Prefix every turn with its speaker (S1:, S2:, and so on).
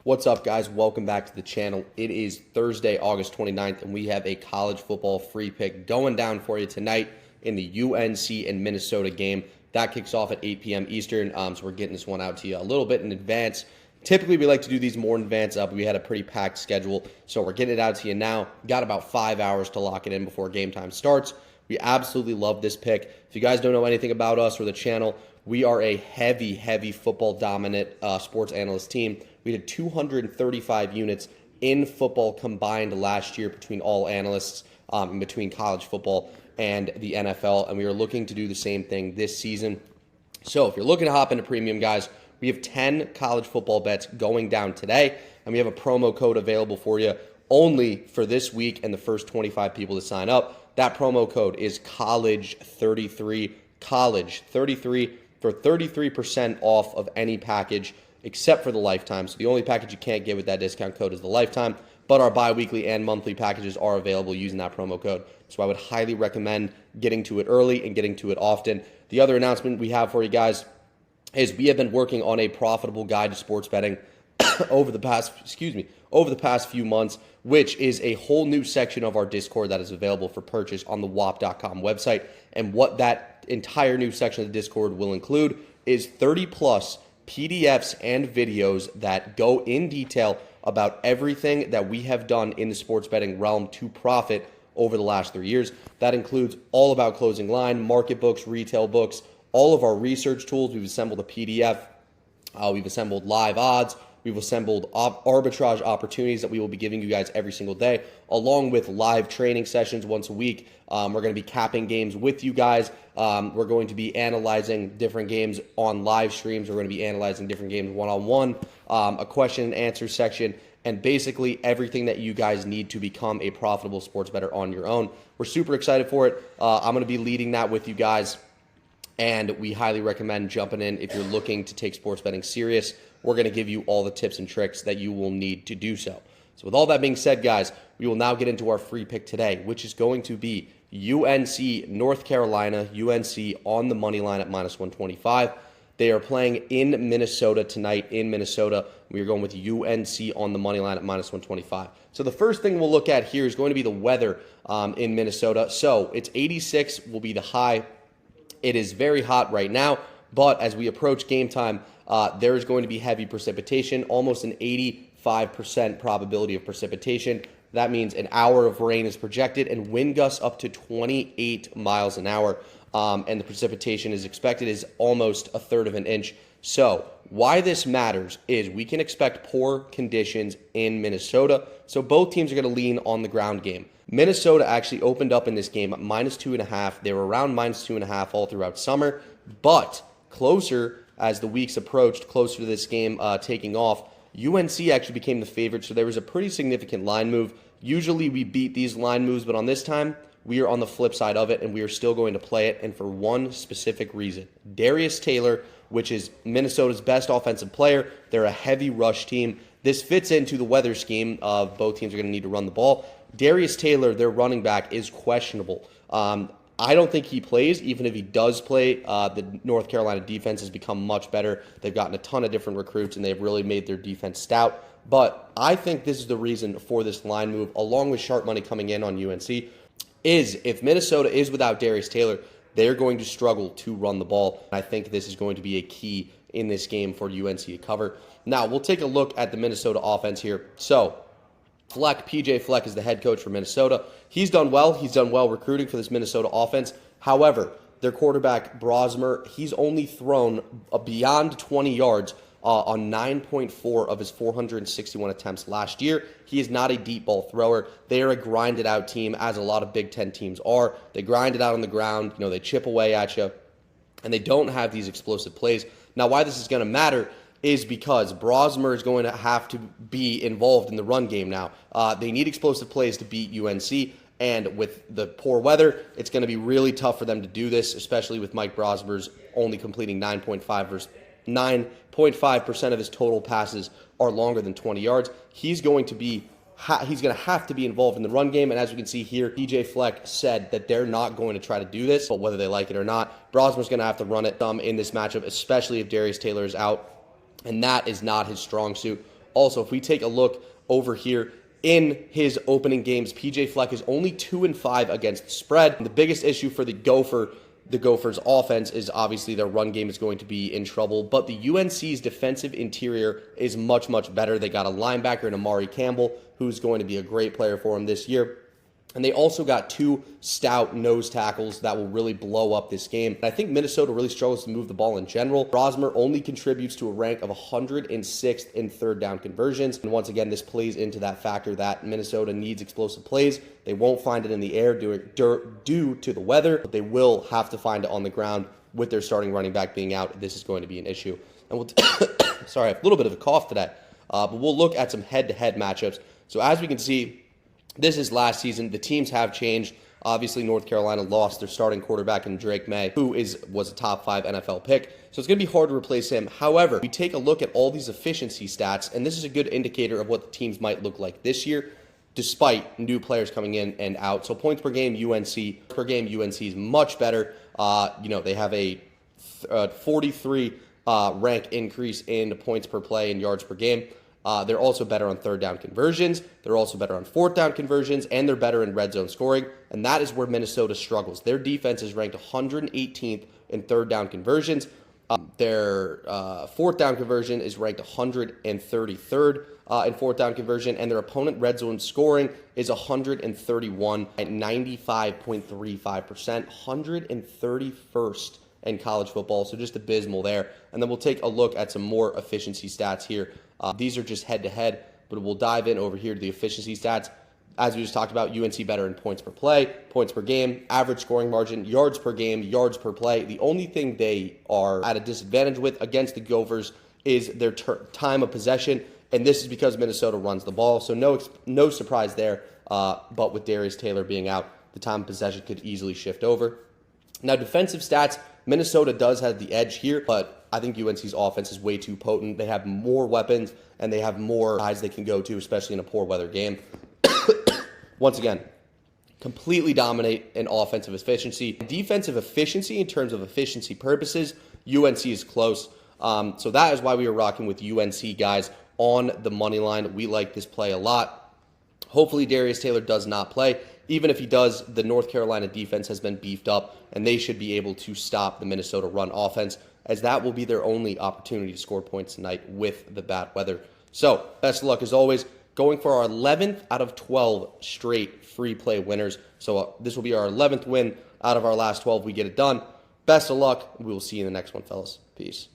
S1: What's up, guys? Welcome back to the channel. It is Thursday, August 29th, and we have a college football free pick going down for you tonight in the UNC and Minnesota game. That kicks off at 8 p.m. Eastern, so we're getting this one out to you a little bit in advance. Typically, we like to do these more in advance, but we had a pretty packed schedule, so we're getting it out to you now. Got about 5 hours to lock it in before game time starts. We absolutely love this pick. If you guys don't know anything about us or the channel, we are a heavy football-dominant sports analyst team. We had 235 units in football combined last year between all analysts, in between college football and the NFL, and we are looking to do the same thing this season. So if you're looking to hop into premium, guys, we have 10 college football bets going down today, and we have a promo code available for you only for this week and the first 25 people to sign up. That promo code is COLLEGE33, COLLEGE33, for 33% off of any package except for the lifetime. So the only package you can't get with that discount code is the lifetime, but our bi-weekly and monthly packages are available using that promo code. So I would highly recommend getting to it early and getting to it often. The other announcement we have for you guys is we have been working on a profitable guide to sports betting over the past few months, which is a whole new section of our Discord that is available for purchase on the WAP.com website. And what that entire new section of the Discord will include is 30 plus PDFs and videos that go in detail about everything that we have done in the sports betting realm to profit over the last 3 years. That includes all about closing line, market books, retail books, all of our research tools. We've assembled a PDF. We've assembled live odds. We've assembled arbitrage opportunities that we will be giving you guys every single day, along with live training sessions once a week. We're going to be capping games with you guys. We're going to be analyzing different games on live streams. We're going to be analyzing different games one-on-one, a question and answer section, and basically everything that you guys need to become a profitable sports bettor on your own. We're super excited for it. I'm going to be leading that with you guys, and we highly recommend jumping in if you're looking to take sports betting serious. We're going to give you all the tips and tricks that you will need to do so. So with all that being said, guys, we will now get into our free pick today, which is going to be UNC North Carolina, UNC on the money line at minus 125. They are playing in Minnesota tonight in Minnesota. We are going with UNC on the money line at minus 125. So the first thing we'll look at here is going to be the weather in Minnesota. So it's 86 will be the high. It is very hot right now, but as we approach game time, there is going to be heavy precipitation, almost an 85% probability of precipitation. That means an hour of rain is projected and wind gusts up to 28 miles an hour. And the precipitation is expected is almost a third of an inch. So why this matters is we can expect poor conditions in Minnesota. So both teams are going to lean on the ground game. Minnesota actually opened up in this game at minus 2.5. They were around minus 2.5 all throughout summer, but closer as the weeks approached, closer to this game taking off, UNC actually became the favorite, so there was a pretty significant line move. Usually we beat these line moves, but on this time, we are on the flip side of it, and we are still going to play it, and for one specific reason. Darius Taylor, which is Minnesota's best offensive player, they're a heavy rush team. This fits into the weather scheme of both teams are going to need to run the ball. Darius Taylor, their running back, is questionable. I don't think he plays. Even if he does play, the North Carolina defense has become much better. They've gotten a ton of different recruits, and they've really made their defense stout. But I think this is the reason for this line move, along with sharp money coming in on UNC, is if Minnesota is without Darius Taylor, they're going to struggle to run the ball. I think this is going to be a key in this game for UNC to cover. Now, we'll take a look at the Minnesota offense here. So, PJ Fleck is the head coach for Minnesota. He's done well. He's done well recruiting for this Minnesota offense. However, their quarterback, Brosmer, he's only thrown beyond 20 yards on 9.4 of his 461 attempts last year. He is not a deep ball thrower. They are a grinded out team, as a lot of Big Ten teams are. They grind it out on the ground. They chip away at you, and they don't have these explosive plays. Now, why this is going to matter is because Brosmer is going to have to be involved in the run game now. They need explosive plays to beat UNC, and with the poor weather, it's going to be really tough for them to do this, especially with Mike Brosmer's only completing 9.5% of his total passes are longer than 20 yards. He's going to have to be involved in the run game, and as we can see here, PJ Fleck said that they're not going to try to do this, but whether they like it or not, Brosmer's going to have to run it in this matchup, especially if Darius Taylor is out, and that is not his strong suit. Also, if we take a look over here, in his opening games, PJ Fleck is only 2-5 against the spread. And the biggest issue for the Gophers offense is obviously their run game is going to be in trouble, but the UNC's defensive interior is much, much better. They got a linebacker in Amari Campbell, who's going to be a great player for him this year. And they also got 2 stout nose tackles that will really blow up this game. And I think Minnesota really struggles to move the ball in general. Rosmer only contributes to a rank of 106th in third down conversions. And once again, this plays into that factor that Minnesota needs explosive plays. They won't find it in the air due to the weather, but they will have to find it on the ground with their starting running back being out. This is going to be an issue. And we'll sorry, I have a little bit of a cough today. But we'll look at some head-to-head matchups. So as we can see, this is last season. The teams have changed. Obviously, North Carolina lost their starting quarterback in Drake May, who was a top 5 NFL pick. So it's going to be hard to replace him. However, we take a look at all these efficiency stats, and this is a good indicator of what the teams might look like this year, despite new players coming in and out. So points per game, UNC is much better. They have a 43 rank increase in points per play and yards per game. They're also better on third down conversions. They're also better on fourth down conversions, and they're better in red zone scoring. And that is where Minnesota struggles. Their defense is ranked 118th in third down conversions. Their fourth down conversion is ranked 133rd in fourth down conversion, and their opponent red zone scoring is 131 at 95.35%, 131st in college football, so just abysmal there. And then we'll take a look at some more efficiency stats here. These are just head-to-head, but we'll dive in over here to the efficiency stats. As we just talked about, UNC better in points per play, points per game, average scoring margin, yards per game, yards per play. The only thing they are at a disadvantage with against the Gophers is their time of possession, and this is because Minnesota runs the ball, so no surprise there. But with Darius Taylor being out, the time of possession could easily shift over. Now, defensive stats, Minnesota does have the edge here, but I think UNC's offense is way too potent. They have more weapons, and they have more guys they can go to, especially in a poor weather game. Once again, completely dominate in offensive efficiency. Defensive efficiency, in terms of efficiency purposes, UNC is close. So that is why we are rocking with UNC guys on the money line. We like this play a lot. Hopefully Darius Taylor does not play. Even if he does, the North Carolina defense has been beefed up, and they should be able to stop the Minnesota run offense, as that will be their only opportunity to score points tonight with the bad weather. So, best of luck as always. Going for our 11th out of 12 straight free play winners. So this will be our 11th win out of our last 12. We get it done. Best of luck. We will see you in the next one, fellas. Peace.